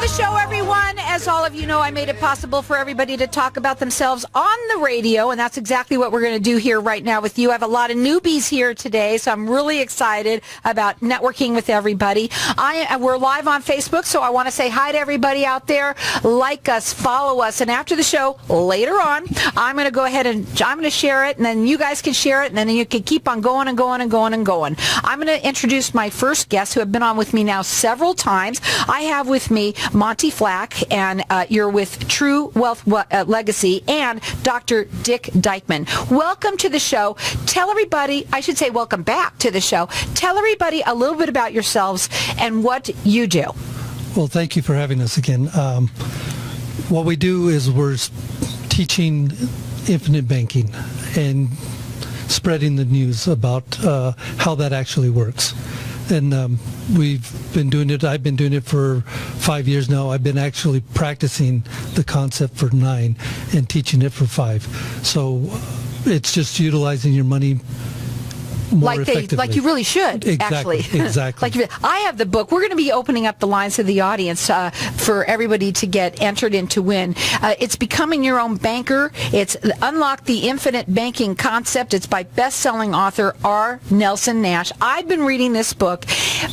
the show, everyone. As all of you know, I made it possible for everybody to talk about themselves on the radio, and that's exactly what we're going to do here right now with you. I have a lot of newbies here today, so I'm really excited about networking with everybody. We're live on Facebook, so I want to say hi to everybody out there. Like us, follow us, and after the show, later on, I'm going to go ahead and I'm going to share it, and then you guys can share it, and then you can keep on going and going and going and going. I'm going to introduce my first guests who have been on with me now several times. I have with me Monty Flack, and you're with True Wealth Legacy, and Dr. Dick Dykeman. Welcome to the show. Tell everybody, I should say welcome back to the show. Tell everybody a little bit about yourselves and what you do. Well, thank you for having us again. What we do is we're teaching infinite banking and spreading the news about how that actually works. And we've been doing it. I've been doing it for 5 years now. I've been actually practicing the concept for 9 and teaching it for 5. So it's just utilizing your money more effectively. Like you really should, exactly, actually. Exactly. I have the book. We're going to be opening up the lines to the audience for everybody to get entered in to win. It's Becoming Your Own Banker. It's Unlock the Infinite Banking Concept. It's by best-selling author R. Nelson Nash. I've been reading this book,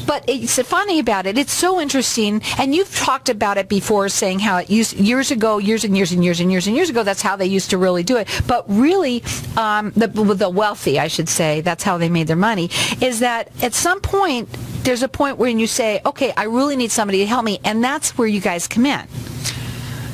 but it's funny about it. It's so interesting, and you've talked about it before, saying how it used years ago, years and years ago, that's how they used to really do it. But really, the wealthy, I should say, that's how they made their money, is that at some point there's a point when you say, okay, I really need somebody to help me, and that's where you guys come in.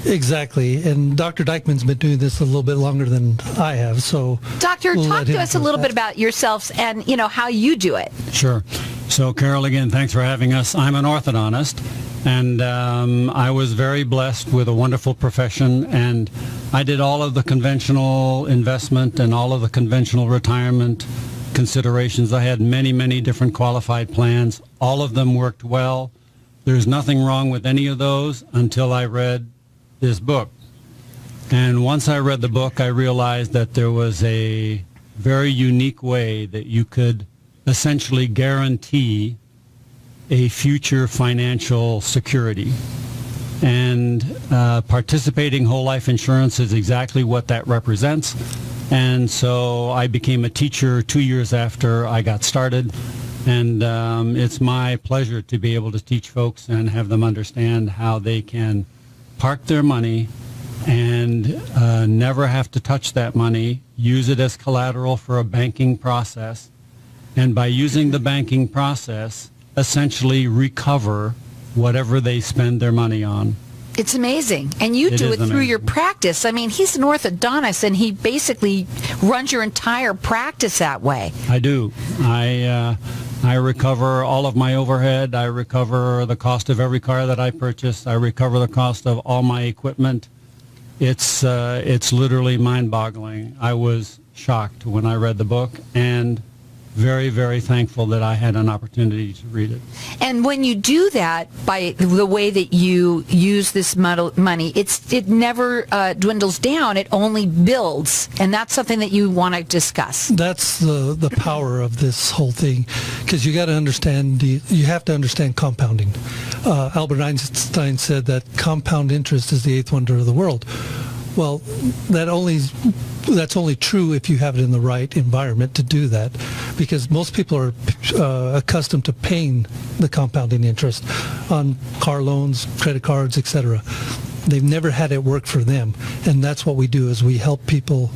Exactly, and Dr. Dykeman's been doing this a little bit longer than I have, so... Doctor, talk to us a little bit about yourselves and, how you do it. Sure. So, Carol, again, thanks for having us. I'm an orthodontist, and I was very blessed with a wonderful profession, and I did all of the conventional investment and all of the conventional retirement considerations. I had many, many different qualified plans. All of them worked well. There's nothing wrong with any of those until I read this book. And once I read the book, I realized that there was a very unique way that you could essentially guarantee a future financial security. And participating whole life insurance is exactly what that represents. And so I became a teacher 2 years after I got started. And it's my pleasure to be able to teach folks and have them understand how they can park their money and never have to touch that money, use it as collateral for a banking process, and by using the banking process, essentially recover whatever they spend their money on. It's amazing. And you do it through your practice. I mean, he's an orthodontist, and he basically runs your entire practice that way. I do. I recover all of my overhead. I recover the cost of every car that I purchase. I recover the cost of all my equipment. It's literally mind-boggling. I was shocked when I read the book, and very, very thankful that I had an opportunity to read it. And when you do that, by the way that you use this money, it never dwindles down. It only builds. And that's something that you want to discuss. That's the power of this whole thing, because you got to understand, you have to understand compounding. Albert Einstein said that compound interest is the 8th wonder of the world. Well, that's only true if you have it in the right environment to do that, because most people are accustomed to paying the compounding interest on car loans, credit cards, etc. They've never had it work for them, and that's what we do, is we help people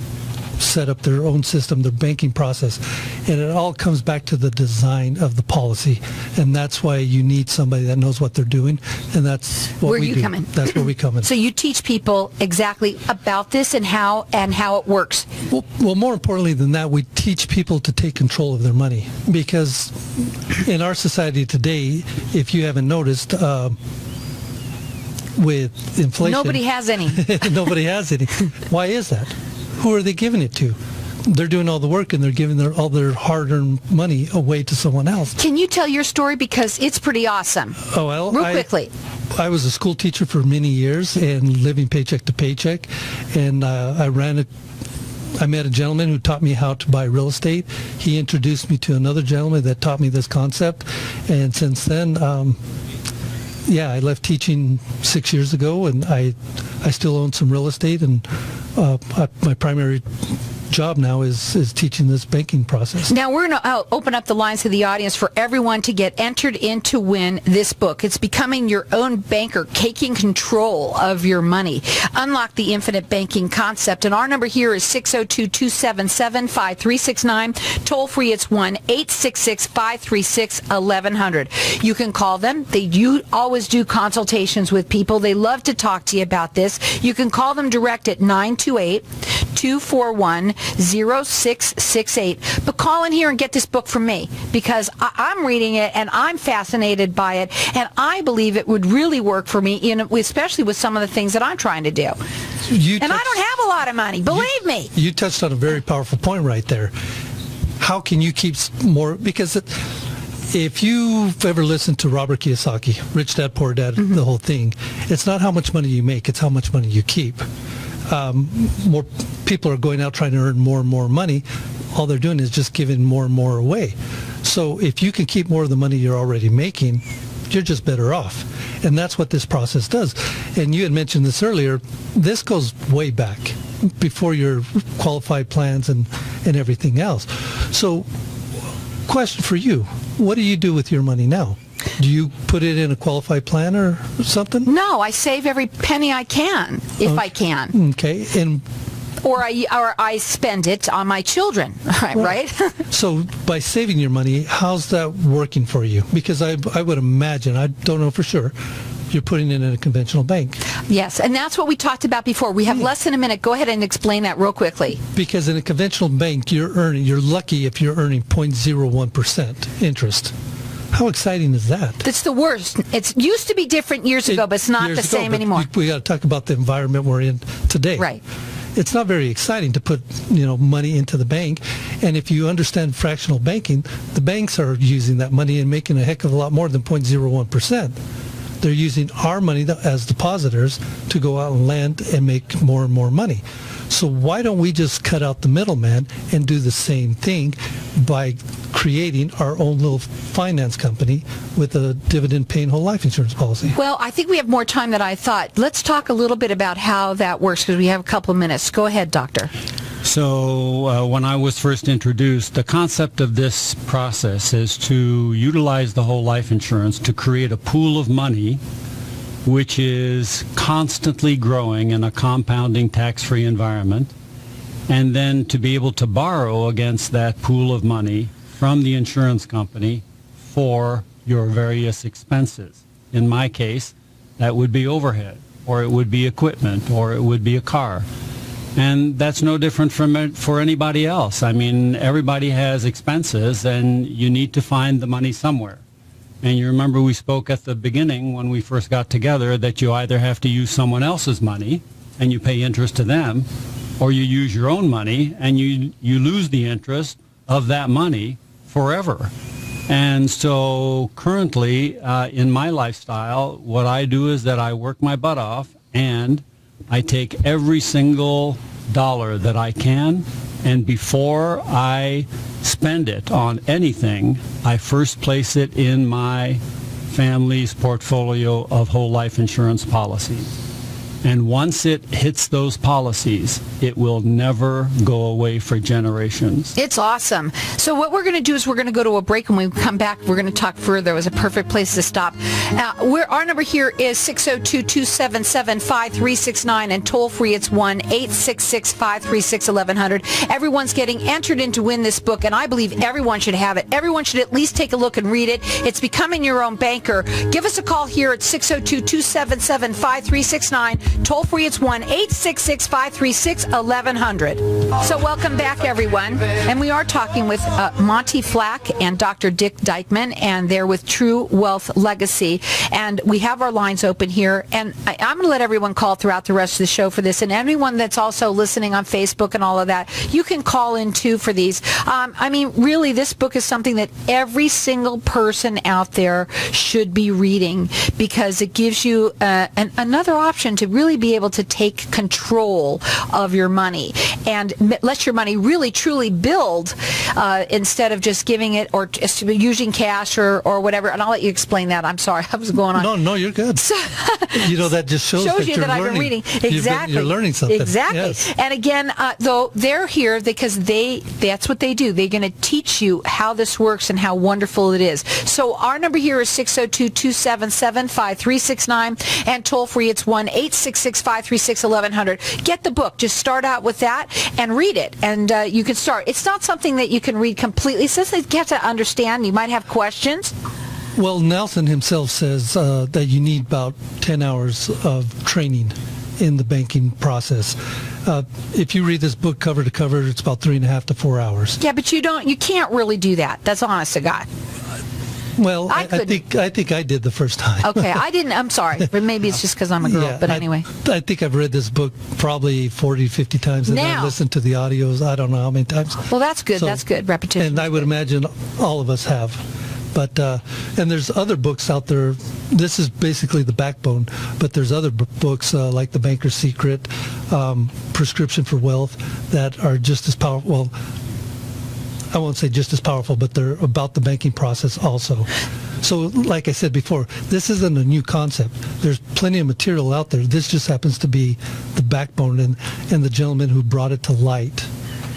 set up their own system, their banking process, and it all comes back to the design of the policy, and that's why you need somebody that knows what they're doing, and that's what we do. Where you come in. That's where we come in. So you teach people exactly about this and how it works. Well, more importantly than that, we teach people to take control of their money, because in our society today, if you haven't noticed, with inflation, nobody has any. Nobody has any. Why is that? Who are they giving it to? They're doing all the work, and they're giving all their hard-earned money away to someone else. Can you tell your story, because it's pretty awesome? Oh, well, real quickly. I was a school teacher for many years and living paycheck to paycheck, and I met a gentleman who taught me how to buy real estate. He introduced me to another gentleman that taught me this concept, and since then, I left teaching 6 years ago, and I still own some real estate, and my primary job now is teaching this banking process. Now we're going to open up the lines to the audience for everyone to get entered in to win this book. It's Becoming Your Own Banker, Taking Control of Your Money. Unlock the infinite banking concept. And our number here is 602-277-5369. Toll free, it's 1-866-536-1100. You can call them. They do always do consultations with people. They love to talk to you about this. You can call them direct at 928-241-0668. But call in here and get this book from me, because I'm reading it and I'm fascinated by it, and I believe it would really work for me, especially with some of the things that I'm trying to do. I don't have a lot of money, believe me. You touched on a very powerful point right there. How can you keep more? Because if you've ever listened to Robert Kiyosaki, Rich Dad, Poor Dad, the whole thing, it's not how much money you make, it's how much money you keep. More people are going out trying to earn more and more money. All they're doing is just giving more and more away. So if you can keep more of the money you're already making, you're just better off. And that's what this process does. And you had mentioned this earlier. This goes way back, before your qualified plans and everything else. So question for you, what do you do with your money now? Do you put it in a qualified plan or something? No, I save every penny I can, if I can. Okay. And Or I spend it on my children, right? so by saving your money, how's that working for you? Because I would imagine, I don't know for sure, you're putting it in a conventional bank. Yes, and that's what we talked about before. We have less than a minute. Go ahead and explain that real quickly. Because in a conventional bank, you're lucky if you're earning 0.01% interest. How exciting is that? It's the worst. It used to be different years ago, but it's not the same anymore. We got to talk about the environment we're in today. Right. It's not very exciting to put money into the bank, and if you understand fractional banking, the banks are using that money and making a heck of a lot more than 0.01%. They're using our money as depositors to go out and lend and make more and more money. So why don't we just cut out the middleman and do the same thing by creating our own little finance company with a dividend-paying whole life insurance policy? Well, I think we have more time than I thought. Let's talk a little bit about how that works, because we have a couple of minutes. Go ahead, Doctor. So when I was first introduced, the concept of this process is to utilize the whole life insurance to create a pool of money which is constantly growing in a compounding tax-free environment, and then to be able to borrow against that pool of money from the insurance company for your various expenses. In my case, that would be overhead, or it would be equipment, or it would be a car. And that's no different for anybody else. I mean, everybody has expenses, and you need to find the money somewhere. And you remember we spoke at the beginning when we first got together that you either have to use someone else's money and you pay interest to them, or you use your own money and you lose the interest of that money forever. And so currently in my lifestyle, what I do is that I work my butt off and I take every single dollar that I can, and before I spend it on anything, I first place it in my family's portfolio of whole life insurance policies. And once it hits those policies, it will never go away for generations. It's awesome. So what we're going to do is we're going to go to a break, and when we come back, we're going to talk further. It was a perfect place to stop. Our number here is 602-277-5369, and toll-free, it's 1-866-536-1100. Everyone's getting entered in to win this book, and I believe everyone should have it. Everyone should at least take a look and read it. It's Becoming Your Own Banker. Give us a call here at 602-277-5369. Toll free, it's 1-866-536-1100. So welcome back, everyone. And we are talking with Monty Flack and Dr. Dick Dykeman, and they're with True Wealth Legacy. And we have our lines open here. And I'm going to let everyone call throughout the rest of the show for this. And anyone that's also listening on Facebook and all of that, you can call in too for these. I mean, really, this book is something that every single person out there should be reading, because it gives you another option to really really be able to take control of your money and let your money really truly build instead of just giving it or just using cash or whatever. And I'll let you explain that. I'm sorry, I was going on. No, you're good. That just shows that you you're that I've learning. been reading. Exactly. You're learning something. Exactly. Yes. And again, though, they're here because that's what they do. They're going to teach you how this works and how wonderful it is. So our number here is 602-277-5369, and toll free it's 1-866-536-1100. Get the book. Just start out with that and read it, and you can start. It's not something that you can read completely. It's just that you have to understand. You might have questions. Well, Nelson himself says that you need about 10 hours of training in the banking process. If you read this book cover to cover, it's about 3.5 to 4 hours. Yeah, but you can't really do that. That's honest to God. Well, I think I did the first time. Okay, I didn't. I'm sorry, but maybe it's just because I'm a girl. Yeah, but anyway, I think I've read this book probably 40, 50 times, and Now. I listened to the audios. I don't know how many times. well, that's good. So- That's good. Repetition. And I would imagine all of us have. But and there's other books out there. This is basically the backbone, but there's other books like The Banker's Secret, Prescription for Wealth, that are just as powerful. Well, I won't say just as powerful, but they're about the banking process also. So like I said before, this isn't a new concept. There's plenty of material out there. This just happens to be the backbone and the gentleman who brought it to light.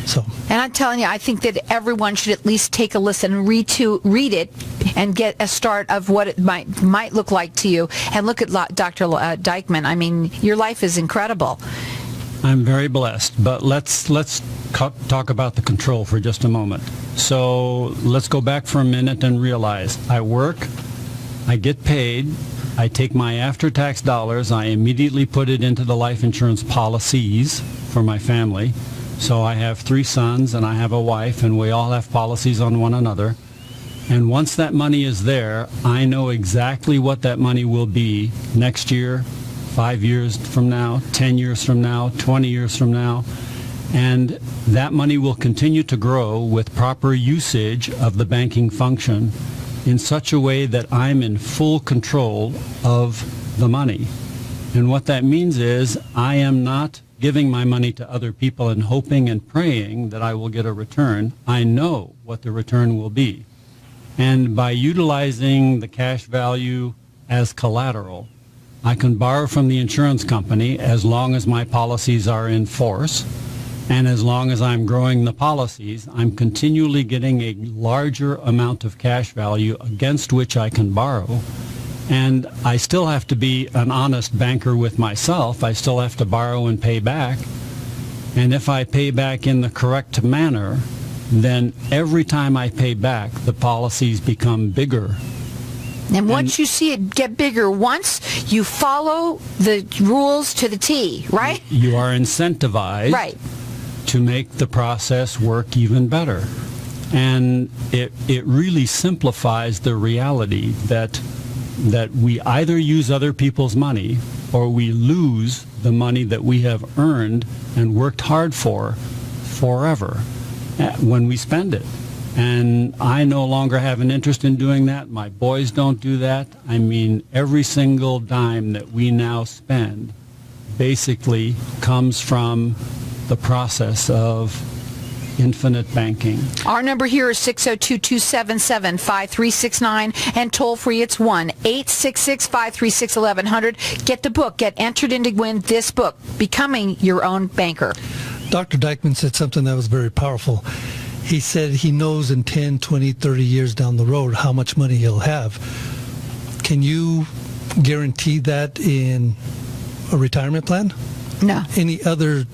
So. And I'm telling you, I think that everyone should at least take a listen, read it, and get a start of what it might look like to you. And look at Dr. Dykman. I mean, your life is incredible. I'm very blessed, but let's talk about the control for just a moment. So let's go back for a minute and realize I work, I get paid, I take my after-tax dollars, I immediately put it into the life insurance policies for my family. So I have 3 sons and I have a wife, and we all have policies on one another. And once that money is there, I know exactly what that money will be next year, 5 years from now, 10 years from now, 20 years from now. And that money will continue to grow with proper usage of the banking function in such a way that I'm in full control of the money. And what that means is I am not giving my money to other people and hoping and praying that I will get a return. I know what the return will be. And by utilizing the cash value as collateral, I can borrow from the insurance company as long as my policies are in force. And as long as I'm growing the policies, I'm continually getting a larger amount of cash value against which I can borrow. And I still have to be an honest banker with myself. I still have to borrow and pay back. And if I pay back in the correct manner, then every time I pay back, the policies become bigger. And once you see it get bigger, once you follow the rules to the T, right? You are incentivized Right. to make the process work even better. And it really simplifies the reality that we either use other people's money or we lose the money that we have earned and worked hard for forever when we spend it. And I no longer have an interest in doing that. My boys don't do that. I mean, every single dime that we now spend basically comes from the process of infinite banking. Our number here is 602-277-5369, and toll free it's 1-866-536-1100. Get the book. Get entered in to win this book, Becoming Your Own Banker. Dr. Dykman said something that was very powerful. He said he knows in 10, 20, 30 years down the road how much money he'll have. Can you guarantee that in a retirement plan? No. Any other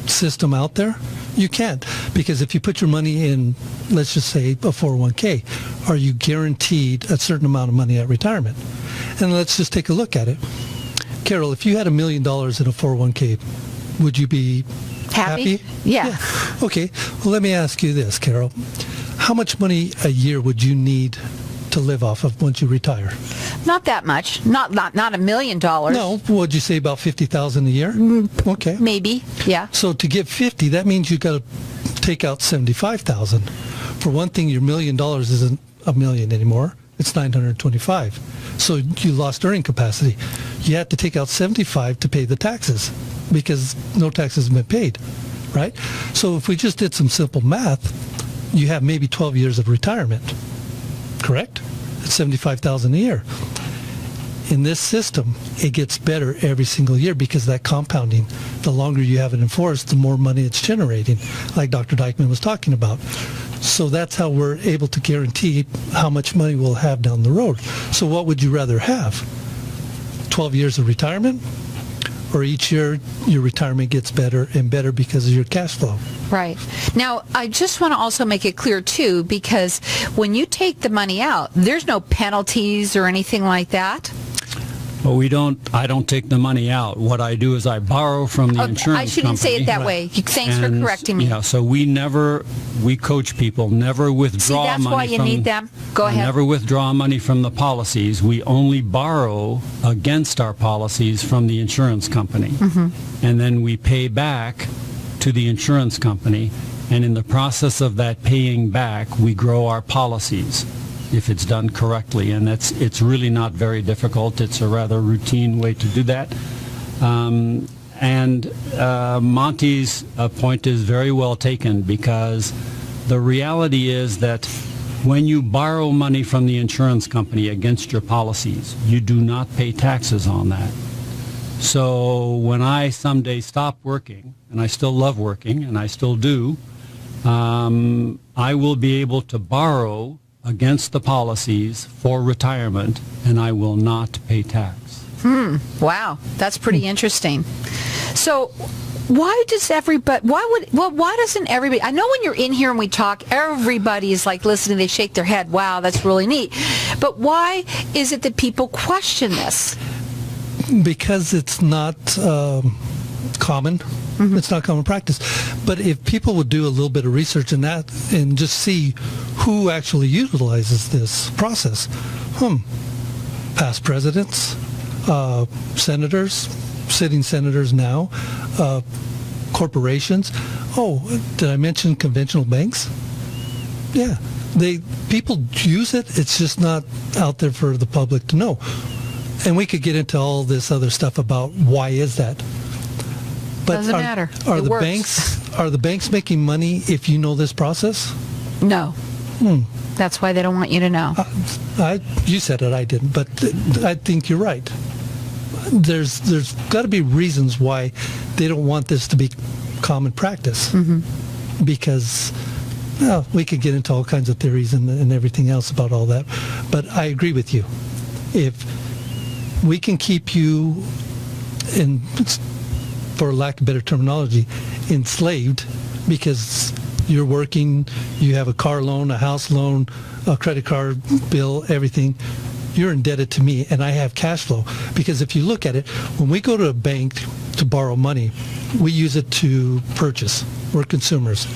system out there? You can't, because if you put your money in, let's just say, a 401k, are you guaranteed a certain amount of money at retirement? And let's just take a look at it. Carol, if you had $1 million in a 401k, would you be happy? Yeah. Okay. Well, let me ask you this, Carol. How much money a year would you need to live off of once you retire? Not that much. Not $1 million. No. What'd you say, about $50,000 a year? Okay. Maybe. Yeah. So to get 50, that means you've got to take out 75,000. For one thing, your $1 million isn't $1 million anymore. It's 925. So you lost earning capacity. You had to take out 75 to pay the taxes because no taxes have been paid, right? So if we just did some simple math, you have maybe 12 years of retirement, correct? It's $75,000 a year. In this system, it gets better every single year because that compounding, the longer you have it enforced, the more money it's generating, like Dr. Dykman was talking about. So that's how we're able to guarantee how much money we'll have down the road. So what would you rather have? 12 years of retirement? Or each year your retirement gets better and better because of your cash flow? Right. Now, I just want to also make it clear, too, because when you take the money out, there's no penalties or anything like that. Well, I don't take the money out. What I do is I borrow from the insurance company. I shouldn't say it that way. Thanks for correcting me. Yeah, so we coach people, never withdraw money. See, that's why you need them. Go ahead. Never withdraw money from the policies. We only borrow against our policies from the insurance company. Mm-hmm. And then we pay back to the insurance company. And in the process of that paying back, we grow our policies, if it's done correctly, and it's really not very difficult. It's a rather routine way to do that. Monty's point is very well taken, because the reality is that when you borrow money from the insurance company against your policies, you do not pay taxes on that. So when I someday stop working, and I still love working, and I still do, I will be able to borrow against the policies for retirement, and I will not pay tax. Wow, that's pretty interesting. So why doesn't everybody, I know when you're in here and we talk, everybody is like listening, they shake their head, wow, that's really neat. But why is it that people question this? Because it's not common. Mm-hmm. It's not common practice. But if people would do a little bit of research in that and just see who actually utilizes this process. Past presidents, senators, sitting senators now, corporations. Oh, did I mention conventional banks? Yeah. People use it. It's just not out there for the public to know. And we could get into all this other stuff about why is that. But doesn't matter. Are the banks making money if you know this process? No. That's why they don't want you to know. You said it, I didn't, but I think you're right. There's got to be reasons why they don't want this to be common practice. Mm-hmm. Because we could get into all kinds of theories and everything else about all that. But I agree with you. If we can keep you in, for lack of better terminology, enslaved, because you're working, you have a car loan, a house loan, a credit card bill, everything, you're indebted to me, and I have cash flow. Because if you look at it, when we go to a bank to borrow money, we use it to purchase. We're consumers.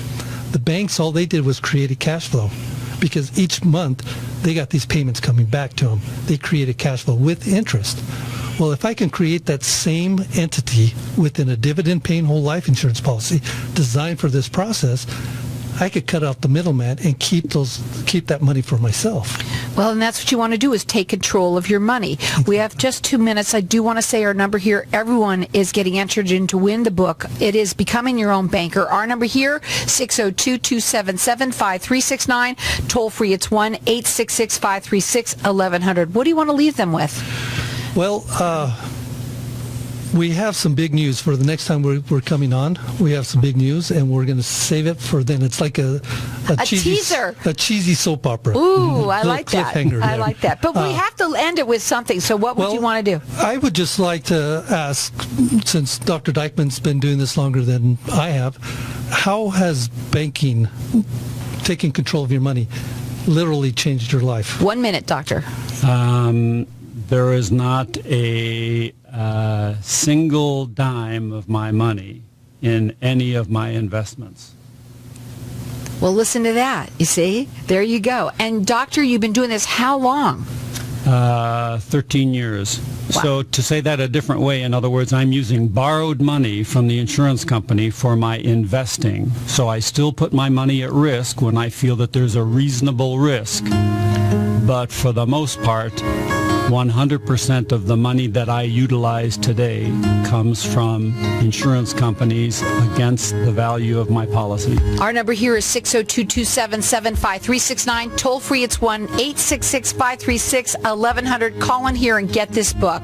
The banks, all they did was create a cash flow, because each month they got these payments coming back to them. They created cash flow with interest. Well, if I can create that same entity within a dividend-paying whole life insurance policy designed for this process, I could cut out the middleman and keep that money for myself. Well, and that's what you want to do, is take control of your money. We have just 2 minutes. I do want to say our number here. Everyone is getting entered in to win the book. It is Becoming Your Own Banker. Our number here, 602-277-5369. Toll free, it's 1-866-536-1100. What do you want to leave them with? Well, we have some big news for the next time we're coming on. We have some big news, and we're going to save it for then. It's like a cheesy teaser, a cheesy soap opera. Ooh, I like that. I like that. But we have to end it with something. So what would you want to do? I would just like to ask, since Dr. Dykman's been doing this longer than I have, how has banking, taking control of your money, literally changed your life? 1 minute, doctor. There is not a single dime of my money in any of my investments. Well, listen to that. You see? There you go. And doctor, you've been doing this how long? 13 years. Wow. So to say that a different way, in other words, I'm using borrowed money from the insurance company for my investing. So I still put my money at risk when I feel that there's a reasonable risk. But for the most part, 100% of the money that I utilize today comes from insurance companies against the value of my policy. Our number here is 602-277-5369. Toll free, it's 1-866-536-1100. Call in here and get this book.